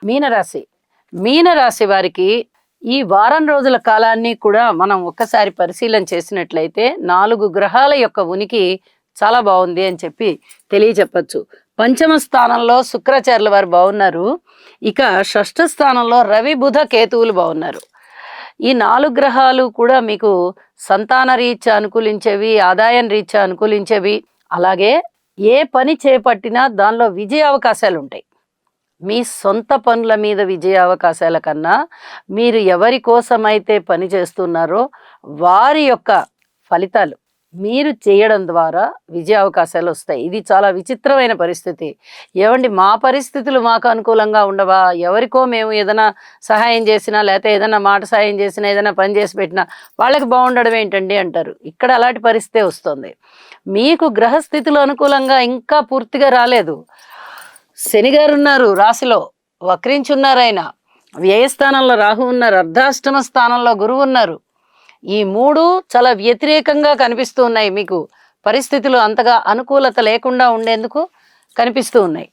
మీనరాశి. మీనరాశి వారికి ఈ వారం రోజుల కాలాన్ని కూడా మనం ఒక్కసారి పరిశీలన చేసినట్లయితే 4 గ్రహాల యొక్క ఉనికి చాలా బాగుంది అని చెప్పి తెలియచెప్పచ్చు. పంచమ స్థానంలో శుక్రాచార్యుల వారు బాగున్నారు. ఇక షష్ఠ స్థానంలో రవి బుధ కేతువులు బాగున్నారు. ఈ 4 గ్రహాలు కూడా మీకు సంతాన రీత్యా అనుకూలించేవి, ఆదాయం రీత్యా అనుకూలించేవి. అలాగే ఏ పని చేపట్టినా దానిలో విజయ అవకాశాలు ఉంటాయి. మీ సొంత పనుల మీద విజయ అవకాశాల కన్నా మీరు ఎవరి కోసమైతే పని చేస్తున్నారో వారి యొక్క ఫలితాలు మీరు చేయడం ద్వారా విజయ అవకాశాలు వస్తాయి. ఇది చాలా విచిత్రమైన పరిస్థితి. ఏమండి, మా పరిస్థితులు మాకు అనుకూలంగా ఉండవా? ఎవరికో మేము ఏదైనా సహాయం చేసినా, లేకపోతే ఏదైనా మాట సహాయం చేసినా, ఏదైనా పని చేసి పెట్టినా వాళ్ళకి బాగుండడం ఏంటండి అంటారు. ఇక్కడ అలాంటి పరిస్థితే వస్తుంది. మీకు గ్రహస్థితులు అనుకూలంగా ఇంకా పూర్తిగా రాలేదు. శని గారు ఉన్నారు రాశిలో, వక్రించున్నారు. ఆయన వ్యయస్థానంలో రాహు ఉన్నారు, అర్ధాష్టమ స్థానంలో గురువు ఉన్నారు. ఈ 3 చాలా వ్యతిరేకంగా కనిపిస్తూ ఉన్నాయి. మీకు పరిస్థితులు అంతగా అనుకూలత లేకుండా ఉండేందుకు కనిపిస్తూ ఉన్నాయి.